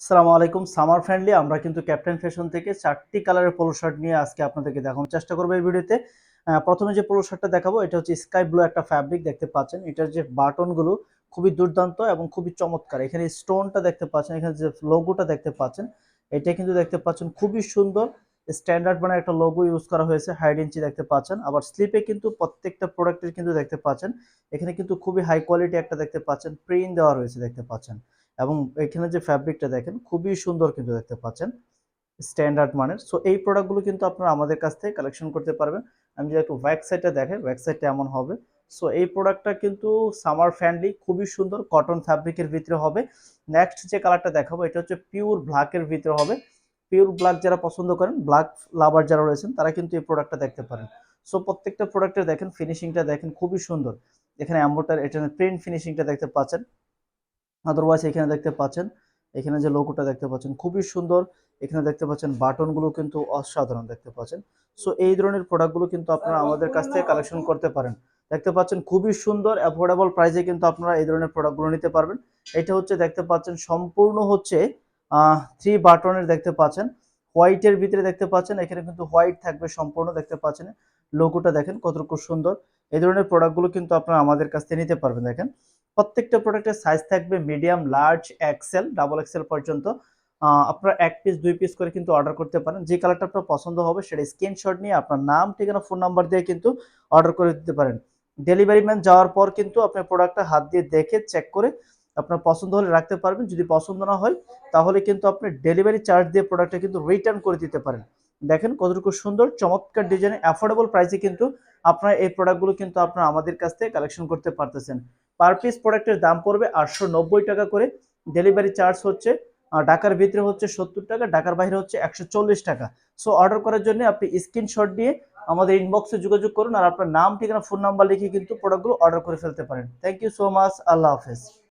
আসসালামু আলাইকুম। Summer friendly আমরা কিন্তু ক্যাপ্টেন ফ্যাশন থেকে 4টি কালারের পোলো শার্ট নিয়ে আজকে আপনাদেরকে দেখানোর চেষ্টা করব এই ভিডিওতে। প্রথমে যে পোলো শার্টটা দেখাবো এটা হচ্ছে স্কাই ব্লু একটা ফ্যাব্রিক দেখতে পাচ্ছেন। এটার যে বাটনগুলো খুবই দুর্দান্ত এবং খুবই চমৎকার। এখানে স্টোনটা দেখতে পাচ্ছেন, এখানে যে লোগোটা দেখতে পাচ্ছেন এটা কিন্তু দেখতে পাচ্ছেন খুবই সুন্দর। স্ট্যান্ডার্ড মানে একটা লোগো ইউজ করা হয়েছে, হাইড ইঞ্চি দেখতে পাচ্ছেন। আবার স্লিপে কিন্তু প্রত্যেকটা প্রোডাক্টের কিন্তু দেখতে পাচ্ছেন এখানে কিন্তু খুবই হাই কোয়ালিটি একটা দেখতে পাচ্ছেন প্রিন্ট দেওয়া রয়েছে দেখতে পাচ্ছেন। এবং এখানে যে ফ্যাব্রিকটা দেখেন খুবই সুন্দর কিন্তু দেখতে পাচ্ছেন, স্ট্যান্ডার্ড মানের। সো এই প্রোডাক্টগুলো কিন্তু আপনারা আমাদের কাছ থেকে কালেকশন করতে পারবেন। আমি যদি একটু ব্যাক সাইডটা দেখেন, ব্যাক সাইডটা এমন হবে। সো এই প্রোডাক্টটা কিন্তু সামার ফ্রেন্ডলি, খুবই সুন্দর কটন ফ্যাব্রিকের ভিতরে হবে। নেক্সট যে কালারটা দেখাবো এটা হচ্ছে পিওর ব্ল্যাকের ভিতরে হবে। পিওর ব্ল্যাক যারা পছন্দ করেন, ব্ল্যাক লাভার যারা রয়েছেন তারা কিন্তু এই প্রোডাক্টটা দেখতে পারেন। সো প্রত্যেকটা প্রোডাক্টের দেখেন ফিনিশিংটা দেখেন খুবই সুন্দর। এখানে এম্বোটার এটা প্রিন্ট ফিনিশিংটা দেখতে পাচ্ছেন। আদারওয়াইজ এখানে দেখতে পাচ্ছেন, এখানে যে লোগোটা দেখতে পাচ্ছেন খুবই সুন্দর। এখানে দেখতে পাচ্ছেন বাটনগুলো কিন্তু অসাধারণ দেখতে পাচ্ছেন। সো এই ধরনের প্রোডাক্টগুলো কিন্তু আপনারা আমাদের কাছ থেকে কালেকশন করতে পারেন। দেখতে পাচ্ছেন খুবই সুন্দর অ্যাফোর্ডেবল প্রাইসে কিন্তু আপনারা এই ধরনের প্রোডাক্টগুলো নিতে পারবেন। এটা হচ্ছে দেখতে পাচ্ছেন সম্পূর্ণ হচ্ছে 3 বাটনের দেখতে পাচ্ছেন। হোয়াইটের ভিতরে দেখতে পাচ্ছেন, এখানে কিন্তু হোয়াইট থাকবে সম্পূর্ণ দেখতে পাচ্ছেন। লোগোটা দেখেন কতটুকু সুন্দর। এই ধরনের প্রোডাক্টগুলো কিন্তু আপনারা আমাদের কাছ থেকে নিতে পারবেন। দেখেন প্রত্যেকটা প্রোডাক্টের সাইজ থাকবে medium, large, XL, double XL পর্যন্ত। আপনারা 1 পিস 2 পিস করে কিন্তু অর্ডার করতে পারেন। যে কালারটা আপনার পছন্দ হবে সেটা স্ক্রিনশট নিয়ে আপনার নাম, ঠিকানা, ফোন নাম্বার দিয়ে কিন্তু অর্ডার করে দিতে পারেন। ডেলিভারি ম্যান যাওয়ার পর কিন্তু আপনার প্রোডাক্টটা হাত দিয়ে দেখে চেক করে আপনার পছন্দ হলে রাখতে পারবেন। যদি পছন্দ না হয় তাহলে কিন্তু আপনি ডেলিভারি চার্জ দিয়ে প্রোডাক্টটা কিন্তু রিটার্ন করে দিতে পারেন। দেখেন কতটুকু সুন্দর চমৎকার ডিজাইনে অ্যাফোর্ডেবল প্রাইসে কিন্তু আপনারা এই প্রোডাক্টগুলো কিন্তু আপনারা আমাদের কাছ থেকে কালেকশন করতে পারতেছেন। পার পিস প্রোডাক্টের দাম পড়বে 890 টাকা করে। ডেলিভারি চার্জ হচ্ছে ঢাকার ভিতরে হচ্ছে 70 টাকা, ঢাকার বাইরে হচ্ছে 140 টাকা। সো অর্ডার করার জন্য আপনি স্ক্রিনশট দিয়ে আমাদের ইনবক্সে যোগাযোগ করুন আর আপনার নাম, ঠিকানা, ফোন নাম্বার লিখে কিন্তু প্রোডাক্টগুলো অর্ডার করে ফেলতে পারেন। Thank you so much. আল্লাহ হাফেজ।